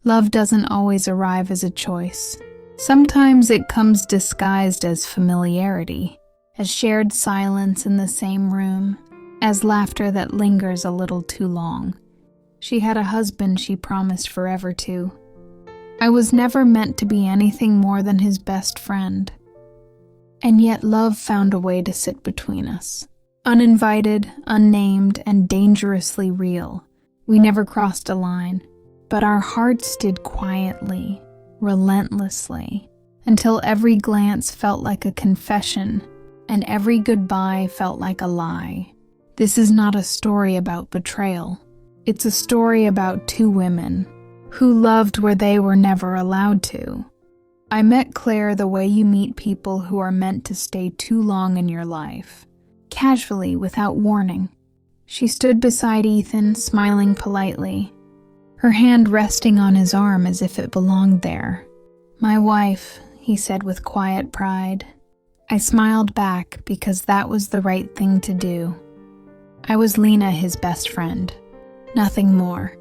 Love doesn't always arrive as a choice. Sometimes it comes disguised as familiarity, as shared silence in the same room, as laughter that lingers a little too long. She had a husband she promised forever to. I was never meant to be anything more than his best friend. And yet love found a way to sit between us. Uninvited, unnamed, and dangerously real. We never crossed a line, but our hearts did quietly, relentlessly, until every glance felt like a confession, and every goodbye felt like a lie. This is not a story about betrayal. It's a story about two women who loved where they were never allowed to. I met Claire the way you meet people who are meant to stay too long in your life, casually, without warning. She stood beside Ethan, smiling politely, her hand resting on his arm as if it belonged there. "My wife," he said with quiet pride. I smiled back because that was the right thing to do. I was Lena, his best friend. Nothing more.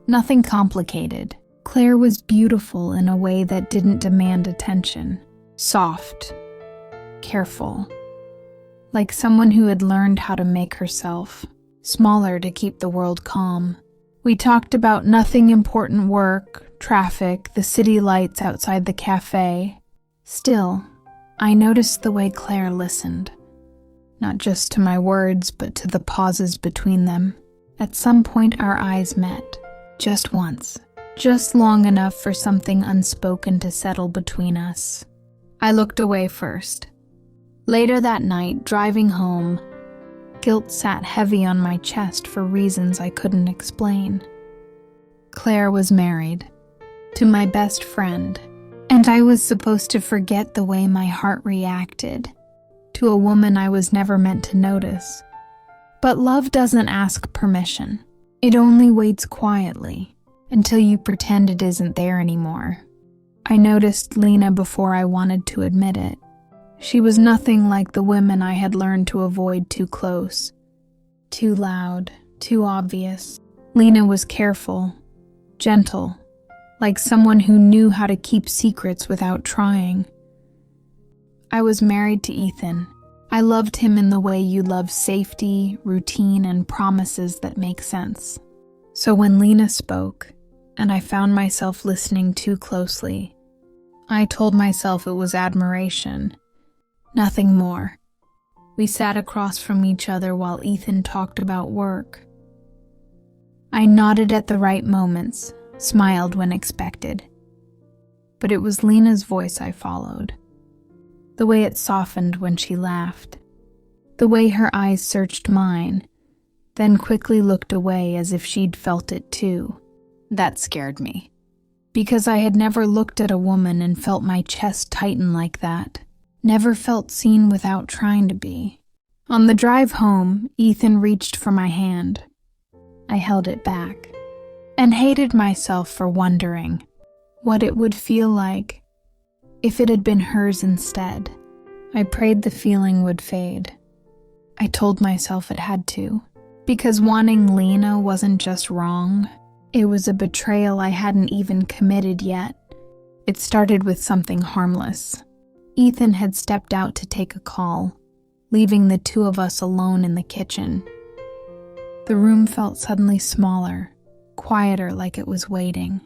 Nothing complicated. Claire was beautiful in a way that didn't demand attention. Soft. Careful. Like someone who had learned how to make herself smaller to keep the world calm. We talked about nothing important: work, traffic, the city lights outside the cafe. Still, I noticed the way Claire listened. Not just to my words, but to the pauses between them. At some point our eyes met. Just once. Just long enough for something unspoken to settle between us. I looked away first. Later that night, driving home, guilt sat heavy on my chest for reasons I couldn't explain. Claire was married to my best friend, and I was supposed to forget the way my heart reacted to a woman I was never meant to notice. But love doesn't ask permission. It only waits quietly until you pretend it isn't there anymore. I noticed Lena before I wanted to admit it. She was nothing like the women I had learned to avoid too close. Too loud, too obvious. Lena was careful, gentle, like someone who knew how to keep secrets without trying. I was married to Ethan. I loved him in the way you love safety, routine, and promises that make sense. So when Lena spoke, and I found myself listening too closely, I told myself it was admiration. Nothing more. We sat across from each other while Ethan talked about work. I nodded at the right moments, smiled when expected. But it was Lena's voice I followed. The way it softened when she laughed. The way her eyes searched mine, then quickly looked away as if she'd felt it too. That scared me. Because I had never looked at a woman and felt my chest tighten like that. Never felt seen without trying to be. On the drive home, Ethan reached for my hand. I held it back, and hated myself for wondering what it would feel like if it had been hers instead. I prayed the feeling would fade. I told myself it had to, because wanting Lena wasn't just wrong, it was a betrayal I hadn't even committed yet. It started with something harmless. Ethan had stepped out to take a call, leaving the two of us alone in the kitchen. The room felt suddenly smaller, quieter, like it was waiting.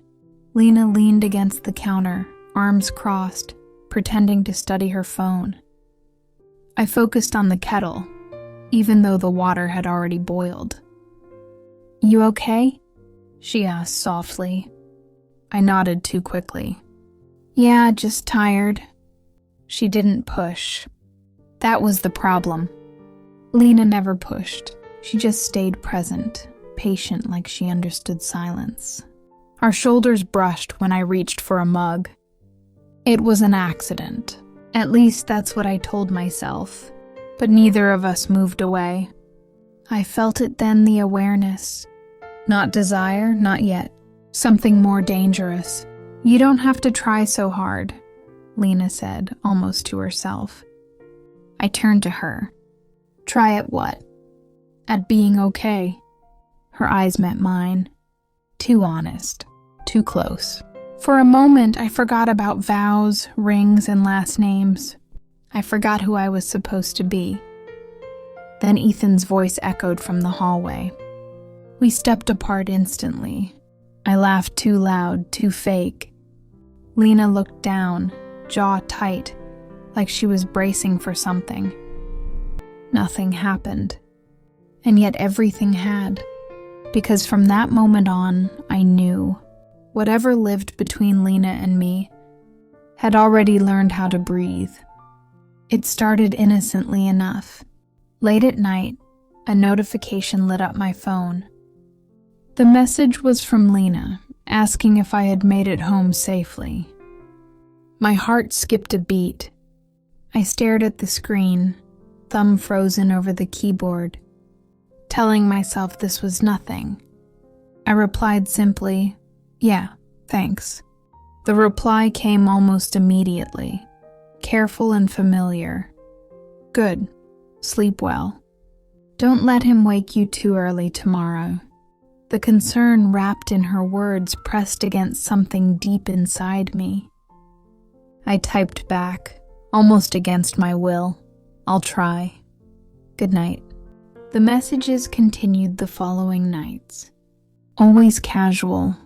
Lena leaned against the counter, arms crossed, pretending to study her phone. I focused on the kettle, even though the water had already boiled. "You okay?" she asked softly. I nodded too quickly. "Yeah, just tired." She didn't push. That was the problem. Lena never pushed. She just stayed present, patient, like she understood silence. Our shoulders brushed when I reached for a mug. It was an accident. At least that's what I told myself. But neither of us moved away. I felt it then, the awareness. Not desire, not yet. Something more dangerous. "You don't have to try so hard," Lena said, almost to herself. I turned to her. "Try at what?" "At being okay." Her eyes met mine. Too honest. too close. For a moment, I forgot about vows, rings, and last names. I forgot who I was supposed to be. Then Ethan's voice echoed from the hallway. We stepped apart instantly. I laughed too loud, too fake. Lena looked down, jaw tight, like she was bracing for something. Nothing happened. And yet everything had. Because from that moment on, I knew. Whatever lived between Lena and me had already learned how to breathe. It started innocently enough. Late at night, a notification lit up my phone. The message was from Lena, asking if I had made it home safely. My heart skipped a beat. I stared at the screen, thumb frozen over the keyboard, telling myself this was nothing. I replied simply, "Yeah, thanks." The reply came almost immediately, careful and familiar. "Good. Sleep well. Don't let him wake you too early tomorrow." The concern wrapped in her words pressed against something deep inside me. I typed back, almost against my will, "I'll try. Good night." The messages continued the following nights. Always casual,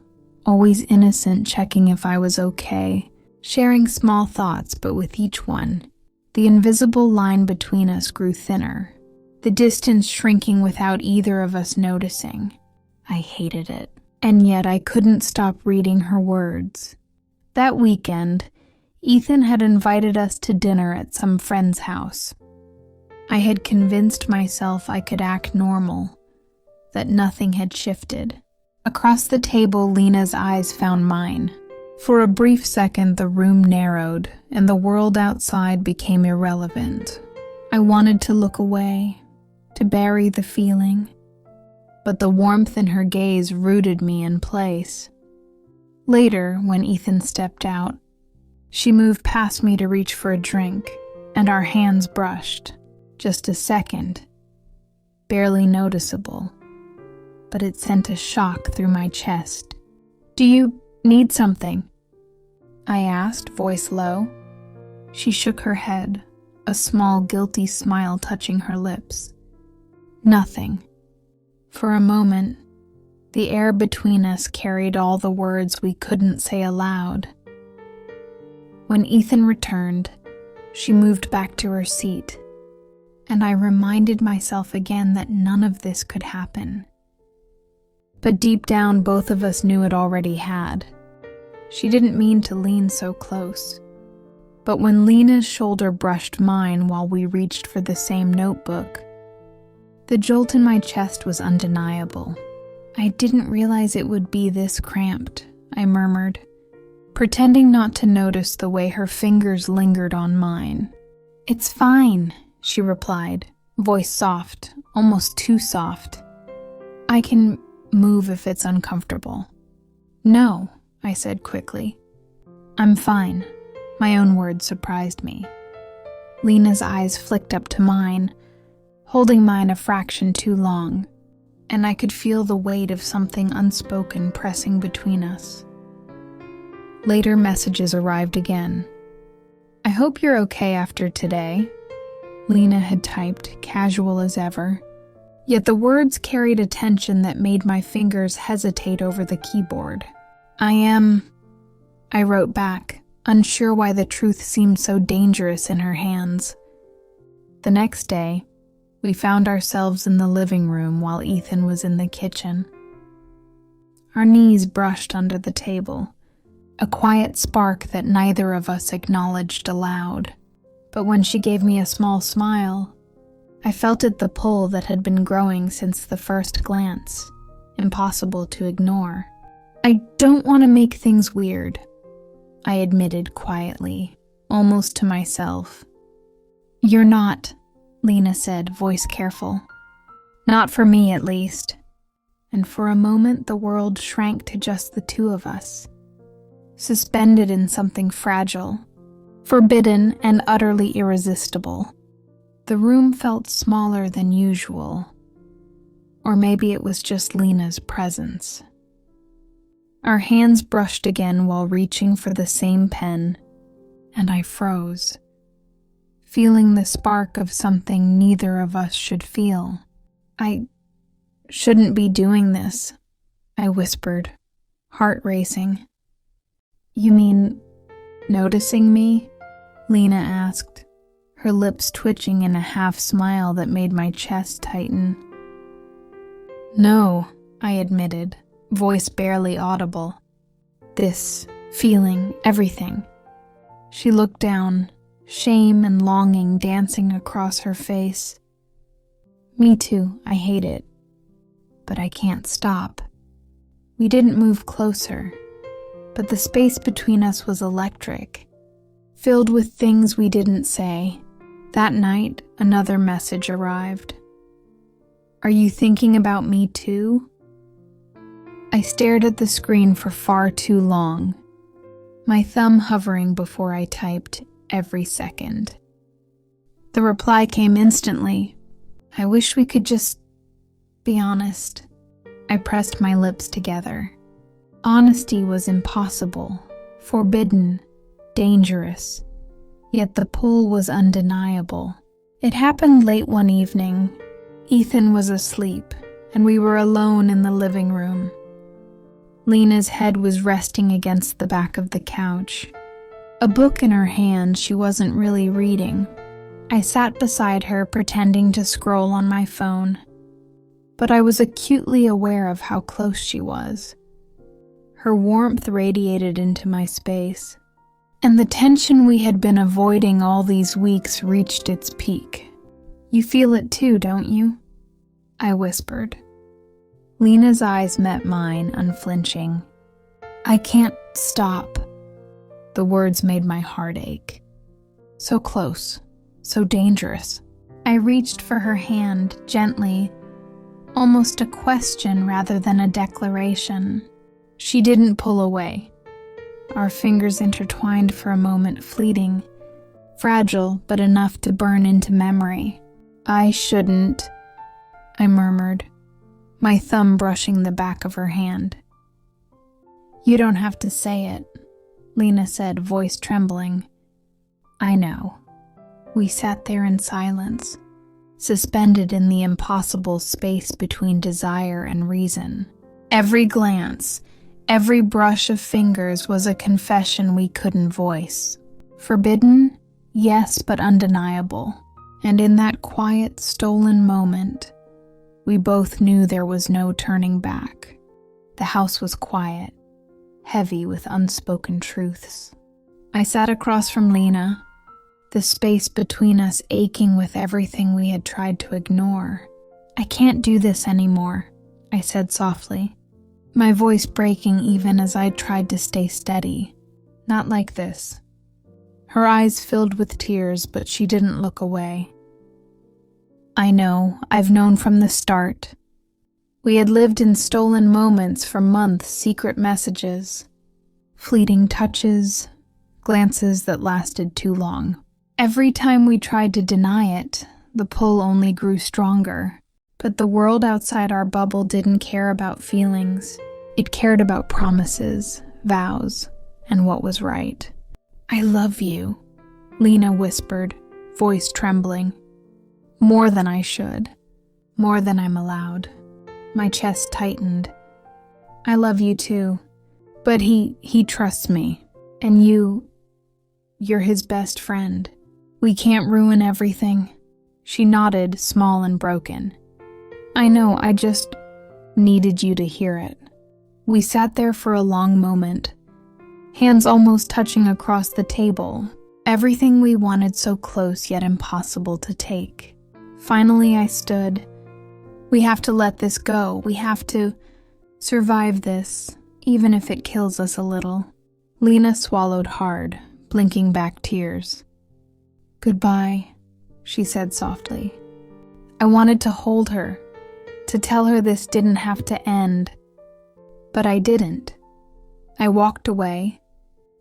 always innocent, checking if I was okay, sharing small thoughts, but with each one, the invisible line between us grew thinner, the distance shrinking without either of us noticing. I hated it, and yet I couldn't stop reading her words. That weekend, Ethan had invited us to dinner at some friend's house. I had convinced myself I could act normal, that nothing had shifted. Across the table, Lena's eyes found mine. For a brief second, the room narrowed, and the world outside became irrelevant. I wanted to look away, to bury the feeling, but the warmth in her gaze rooted me in place. Later, when Ethan stepped out, she moved past me to reach for a drink, and our hands brushed. Just a second. Barely noticeable. But it sent a shock through my chest. "Do you need something?" I asked, voice low. She shook her head, a small guilty smile touching her lips. "Nothing." For a moment, the air between us carried all the words we couldn't say aloud. When Ethan returned, she moved back to her seat, and I reminded myself again that none of this could happen. But deep down, both of us knew it already had. She didn't mean to lean so close. But when Lena's shoulder brushed mine while we reached for the same notebook, the jolt in my chest was undeniable. "I didn't realize it would be this cramped," I murmured, pretending not to notice the way her fingers lingered on mine. "It's fine," she replied, voice soft, almost too soft. "I can move if it's uncomfortable." "No," I said quickly. "I'm fine." My own words surprised me. Lena's eyes flicked up to mine, holding mine a fraction too long, and I could feel the weight of something unspoken pressing between us. Later messages arrived again. "I hope you're okay after today," Lena had typed, casual as ever. Yet the words carried a tension that made my fingers hesitate over the keyboard. "I am," I wrote back, unsure why the truth seemed so dangerous in her hands. The next day, we found ourselves in the living room while Ethan was in the kitchen. Our knees brushed under the table, a quiet spark that neither of us acknowledged aloud. But when she gave me a small smile, I felt it the pull that had been growing since the first glance, impossible to ignore. "I don't want to make things weird," I admitted quietly, almost to myself. "You're not," Lena said, voice careful. "Not for me, at least." And for a moment the world shrank to just the two of us, suspended in something fragile, forbidden and utterly irresistible. The room felt smaller than usual, or maybe it was just Lena's presence. Our hands brushed again while reaching for the same pen, and I froze, feeling the spark of something neither of us should feel. "I shouldn't be doing this," I whispered, heart racing. "You mean noticing me?" Lena asked, her lips twitching in a half smile that made my chest tighten. "No," I admitted, voice barely audible. "This feeling, everything." She looked down, shame and longing dancing across her face. "Me too, I hate it. But I can't stop." We didn't move closer, but the space between us was electric, filled with things we didn't say. That night, another message arrived. "Are you thinking about me too?" I stared at the screen for far too long, my thumb hovering before I typed every second. The reply came instantly. "I wish we could just be honest." I pressed my lips together. Honesty was impossible, forbidden, dangerous, yet the pull was undeniable. It happened late one evening. Ethan was asleep, and we were alone in the living room. Lena's head was resting against the back of the couch. A book in her hand she wasn't really reading. I sat beside her, pretending to scroll on my phone, but I was acutely aware of how close she was. Her warmth radiated into my space, and the tension we had been avoiding all these weeks reached its peak. "You feel it too, don't you?" I whispered. Lena's eyes met mine, unflinching. "I can't stop." The words made my heart ache. So close, so dangerous. I reached for her hand, gently, almost a question rather than a declaration. She didn't pull away. Our fingers intertwined for a moment, fleeting, fragile but enough to burn into memory. "I shouldn't," I murmured, my thumb brushing the back of her hand. "You don't have to say it," Lena said, voice trembling. "I know." We sat there in silence, suspended in the impossible space between desire and reason. Every glance, every brush of fingers was a confession we couldn't voice. Forbidden, yes, but undeniable. And in that quiet, stolen moment, we both knew there was no turning back. The house was quiet, heavy with unspoken truths. I sat across from Lena, the space between us aching with everything we had tried to ignore. "I can't do this anymore," I said softly, my voice breaking even as I tried to stay steady. "Not like this." Her eyes filled with tears, but she didn't look away. "I know, I've known from the start." We had lived in stolen moments for months, secret messages, fleeting touches, glances that lasted too long. Every time we tried to deny it, the pull only grew stronger. But the world outside our bubble didn't care about feelings. It cared about promises, vows, and what was right. "I love you," Lena whispered, voice trembling. "More than I should. More than I'm allowed." My chest tightened. "I love you too. But he trusts me. And you're his best friend. We can't ruin everything." She nodded, small and broken. "I know, I just needed you to hear it." We sat there for a long moment, hands almost touching across the table, everything we wanted so close yet impossible to take. Finally, I stood. "We have to let this go. We have to survive this, even if it kills us a little." Lena swallowed hard, blinking back tears. "Goodbye," she said softly. I wanted to hold her, to tell her this didn't have to end, but I didn't. I walked away,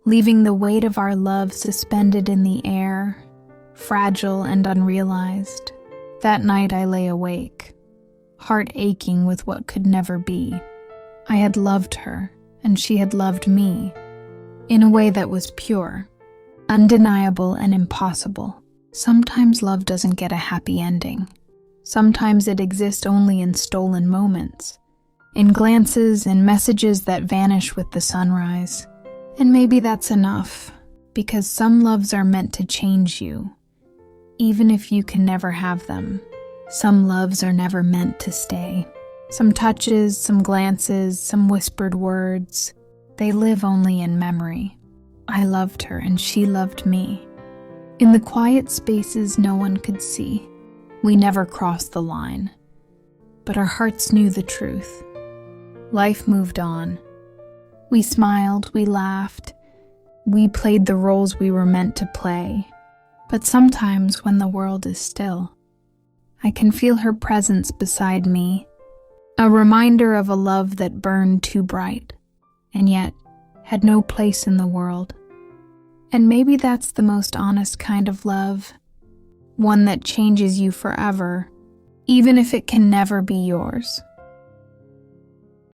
leaving the weight of our love suspended in the air, fragile and unrealized. That night I lay awake, heart aching with what could never be. I had loved her and she had loved me in a way that was pure, undeniable, and impossible. Sometimes love doesn't get a happy ending. Sometimes it exists only in stolen moments, in glances and messages that vanish with the sunrise. And maybe that's enough, because some loves are meant to change you, even if you can never have them. Some loves are never meant to stay. Some touches, some glances, some whispered words, they live only in memory. I loved her and she loved me. In the quiet spaces no one could see, we never crossed the line. But our hearts knew the truth. Life moved on. We smiled, we laughed, we played the roles we were meant to play. But sometimes when the world is still, I can feel her presence beside me, a reminder of a love that burned too bright, and yet had no place in the world. And maybe that's the most honest kind of love, one that changes you forever, even if it can never be yours.